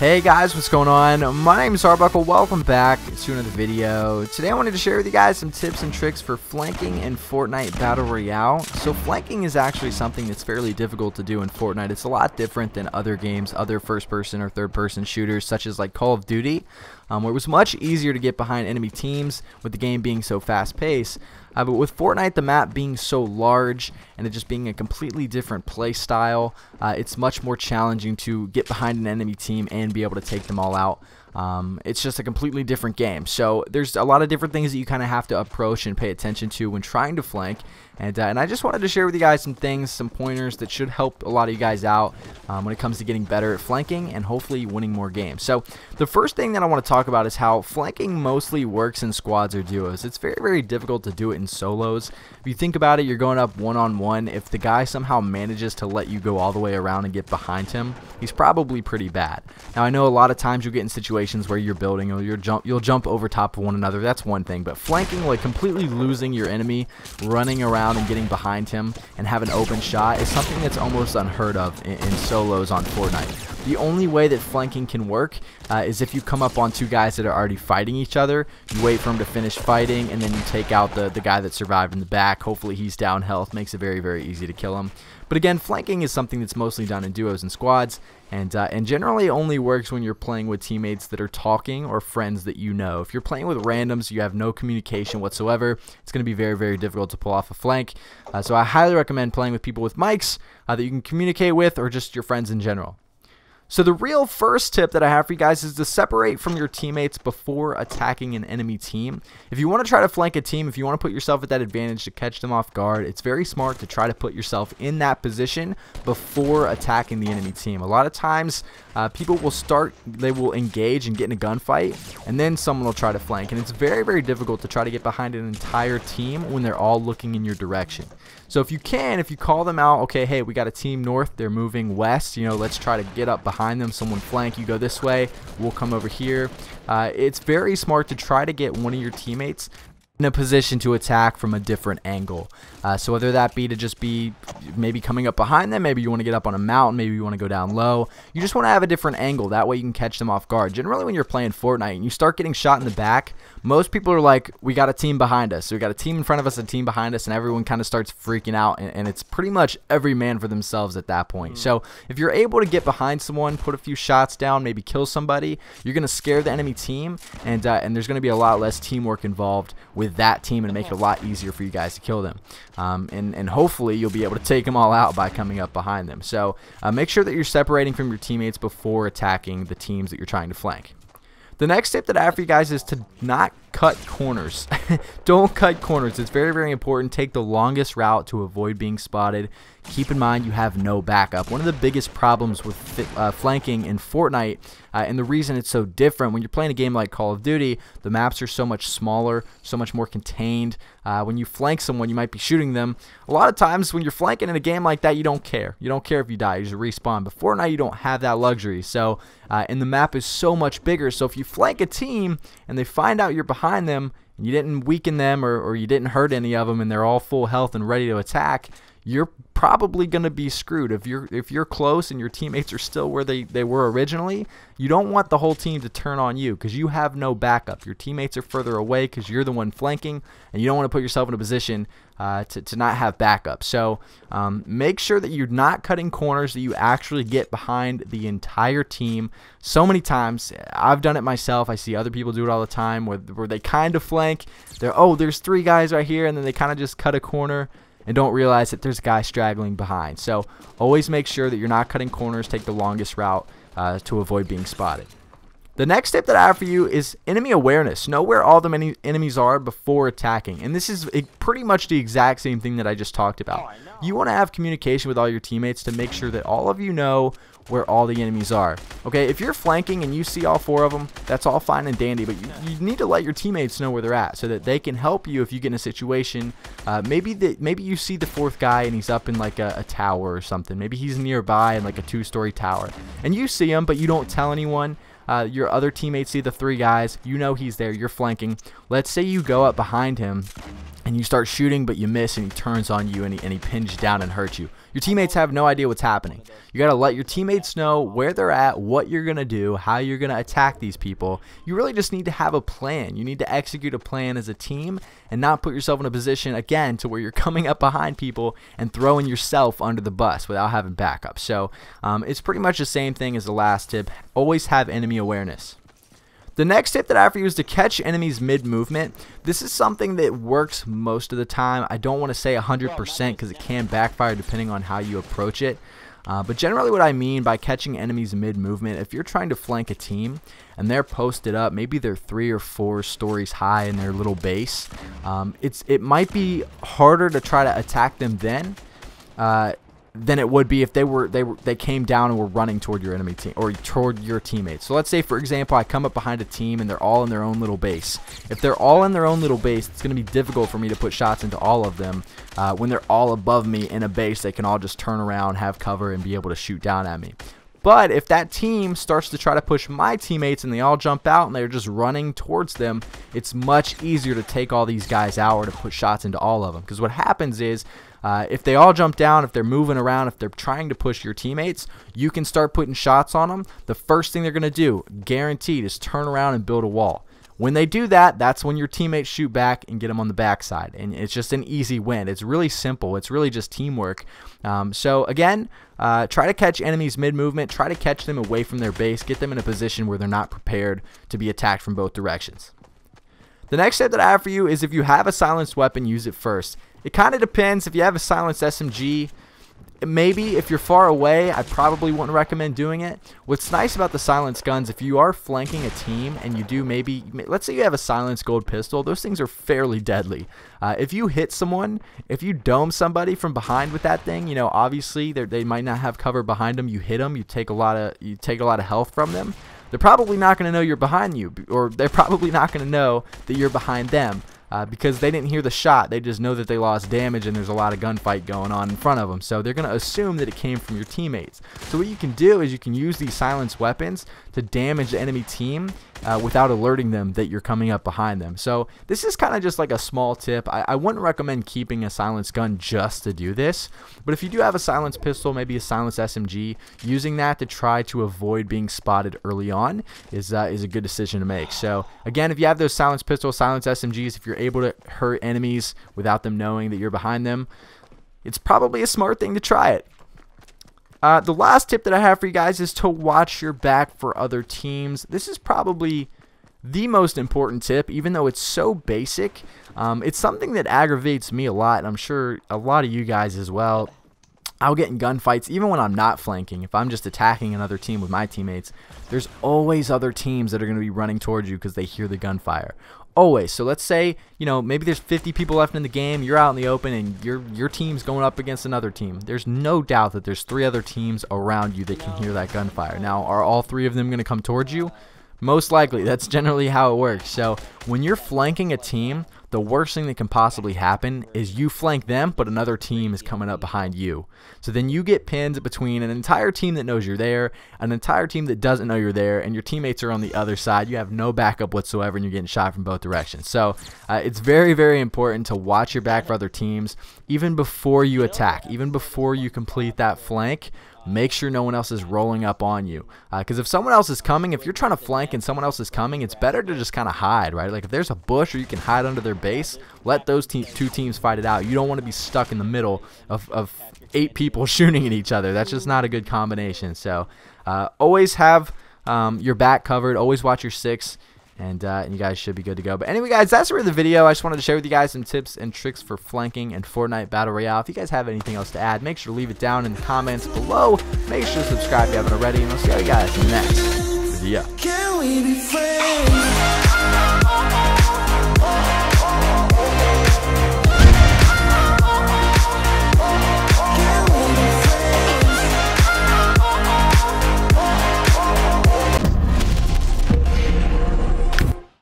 Hey guys, what's going on? My name is Arbuckle. Welcome back to another video. Today I wanted to share with you guys some tips and tricks for flanking in Fortnite Battle Royale. So flanking is actually something that's fairly difficult to do in Fortnite. It's a lot different than other games, other first person or third person shooters such as like Call of Duty, where it was much easier to get behind enemy teams with the game being so fast paced. But with Fortnite, the map being so large and it just being a completely different play style, it's much more challenging to get behind an enemy team and be able to take them all out. It's just a completely different game. So there's a lot of different things that you kind of have to approach and pay attention to when trying to flank. And I just wanted to share with you guys some things, some pointers that should help a lot of you guys out when it comes to getting better at flanking and hopefully winning more games. So the first thing that I want to talk about is how flanking mostly works in squads or duos. It's very, very difficult to do it in solos. If you think about it, you're going up one-on-one. If the guy somehow manages to let you go all the way around and get behind him, he's probably pretty bad. Now I know a lot of times you'll get in situations where you're building or you'll jump over top of one another. That's one thing, but flanking, like completely losing your enemy, running around and getting behind him and have an open shot is something that's almost unheard of in solos on Fortnite. The only way that flanking can work is if you come up on two guys that are already fighting each other. You wait for them to finish fighting and then you take out the guy that survived in the back. Hopefully he's down health, makes it very, very easy to kill him. But again, flanking is something that's mostly done in duos and squads, and generally only works when you're playing with teammates that are talking or friends that you know. If you're playing with randoms, you have no communication whatsoever, it's going to be very, very difficult to pull off a flank. So I highly recommend playing with people with mics that you can communicate with, or just your friends in general. So the real first tip that I have for you guys is to separate from your teammates before attacking an enemy team. If you want to try to flank a team, if you want to put yourself at that advantage to catch them off guard, it's very smart to try to put yourself in that position before attacking the enemy team. A lot of times people will engage and get in a gunfight, and then someone will try to flank, and it's very, very difficult to try to get behind an entire team when they're all looking in your direction. So if you call them out, okay, hey, we got a team north, they're moving west, let's try to get up behind them, someone flank, you go this way, we'll come over here. It's very smart to try to get one of your teammates in a position to attack from a different angle. So whether that be to just be maybe coming up behind them, maybe you want to get up on a mountain, maybe you want to go down low, you just want to have a different angle, that way you can catch them off guard. Generally when you're playing Fortnite and you start getting shot in the back, most people are like, we got a team behind us, so we got a team in front of us, a team behind us, and everyone kind of starts freaking out, and it's pretty much every man for themselves at that point. So if you're able to get behind someone, put a few shots down, maybe kill somebody, you're going to scare the enemy team, and there's going to be a lot less teamwork involved with that team and make it a lot easier for you guys to kill them. And hopefully you'll be able to take them all out by coming up behind them. So make sure that you're separating from your teammates before attacking the teams that you're trying to flank. The next tip that I have for you guys is to not cut corners. Don't cut corners. It's very, very important. Take the longest route to avoid being spotted. Keep in mind you have no backup. One of the biggest problems with flanking in Fortnite, and the reason it's so different, when you're playing a game like Call of Duty, the maps are so much smaller, so much more contained. When you flank someone, you might be shooting them. A lot of times when you're flanking in a game like that, you don't care. You don't care if you die. You just respawn. But Fortnite, you don't have that luxury. So, and the map is so much bigger. So if you flank a team and they find out you're behind them, and you didn't weaken them or you didn't hurt any of them, and they're all full health and ready to attack, you're probably going to be screwed. If you're close and your teammates are still where they were originally, you don't want the whole team to turn on you because you have no backup. Your teammates are further away because you're the one flanking, and you don't want to put yourself in a position to not have backup. So make sure that you're not cutting corners, that you actually get behind the entire team. So many times, I've done it myself, I see other people do it all the time, where they kind of flank, there's three guys right here, and then they kind of just cut a corner and don't realize that there's a guy straggling behind. So always make sure that you're not cutting corners, take the longest route to avoid being spotted. The next tip that I have for you is enemy awareness. Know where all the enemies are before attacking. And this is pretty much the exact same thing that I just talked about. You want to have communication with all your teammates to make sure that all of you know where all the enemies are. Okay, if you're flanking and you see all four of them, that's all fine and dandy, but you need to let your teammates know where they're at so that they can help you if you get in a situation. Maybe you see the fourth guy and he's up in like a tower or something. Maybe he's nearby in like a 2-story tower, and you see him, but you don't tell anyone. Your other teammates see the three guys, you know he's there, you're flanking. Let's say you go up behind him and you start shooting, but you miss, and he turns on you, and he pins you down and hurts you. Your teammates have no idea what's happening. You got to let your teammates know where they're at, what you're going to do, how you're going to attack these people. You really just need to have a plan. You need to execute a plan as a team and not put yourself in a position, again, to where you're coming up behind people and throwing yourself under the bus without having backup. So it's pretty much the same thing as the last tip. Always have enemy awareness. The next tip that I have for you is to catch enemies mid-movement. This is something that works most of the time. I don't want to say 100% because it can backfire depending on how you approach it. But generally what I mean by catching enemies mid-movement, if you're trying to flank a team and they're posted up, maybe they're 3 or 4 stories high in their little base, it might be harder to try to attack them then than it would be if they came down and were running toward your enemy team or toward your teammates. So let's say, for example, I come up behind a team and they're all in their own little base. If they're all in their own little base, it's going to be difficult for me to put shots into all of them. When they're all above me in a base, they can all just turn around, have cover, and be able to shoot down at me. But if that team starts to try to push my teammates and they all jump out and they're just running towards them, it's much easier to take all these guys out or to put shots into all of them. Because what happens is, if they all jump down, if they're moving around, if they're trying to push your teammates, you can start putting shots on them. The first thing they're going to do, guaranteed, is turn around and build a wall. When they do that, that's when your teammates shoot back and get them on the backside. And it's just an easy win. It's really simple. It's really just teamwork. So again, try to catch enemies mid-movement. Try to catch them away from their base. Get them in a position where they're not prepared to be attacked from both directions. The next step that I have for you is if you have a silenced weapon, use it first. It kind of depends. If you have a silenced SMG, maybe if you're far away, I probably wouldn't recommend doing it. What's nice about the silenced guns, if you are flanking a team and you do maybe, let's say you have a silenced gold pistol, those things are fairly deadly. If you hit someone, if you dome somebody from behind with that thing, you know, obviously they might not have cover behind them. You hit them, you take a lot of health from them. They're probably not going to know you're behind you, or they're probably not going to know that you're behind them. Because they didn't hear the shot. They just know that they lost damage and there's a lot of gunfight going on in front of them. So they're going to assume that it came from your teammates. So what you can do is you can use these silenced weapons to damage the enemy team without alerting them that you're coming up behind them. So this is kind of just like a small tip. I wouldn't recommend keeping a silenced gun just to do this. But if you do have a silenced pistol, maybe a silenced SMG, using that to try to avoid being spotted early on is a good decision to make. So again, if you have those silenced pistols, silenced SMGs, if you're able to hurt enemies without them knowing that you're behind them, it's probably a smart thing to try it. The last tip that I have for you guys is to watch your back for other teams. This is probably the most important tip, even though it's so basic. It's something that aggravates me a lot, and I'm sure a lot of you guys as well. I'll get in gunfights even when I'm not flanking. If I'm just attacking another team with my teammates, there's always other teams that are going to be running towards you because they hear the gunfire. Always. So let's say, you know, maybe there's 50 people left in the game, you're out in the open, and your team's going up against another team. There's no doubt that there's 3 other teams around you that can hear that gunfire. Now, are all 3 of them going to come towards you? Most likely. That's generally how it works. So when you're flanking a team, the worst thing that can possibly happen is you flank them, but another team is coming up behind you. So then you get pinned between an entire team that knows you're there, an entire team that doesn't know you're there, and your teammates are on the other side. You have no backup whatsoever, and you're getting shot from both directions. So it's very, very important to watch your back for other teams, even before you attack, even before you complete that flank. Make sure no one else is rolling up on you, because if someone else is coming, if you're trying to flank and someone else is coming, it's better to just kind of hide, right? Like if there's a bush or you can hide under their base, let those 2 teams fight it out. You don't want to be stuck in the middle of 8 people shooting at each other. That's just not a good combination. So always have your back covered, always watch your 6, and you guys should be good to go. But anyway, guys, that's really the video. I just wanted to share with you guys some tips and tricks for flanking and Fortnite Battle Royale. If you guys have anything else to add, make sure to leave it down in the comments below. Make sure to subscribe if you haven't already, and I'll see you guys in the next video. Can we be friends?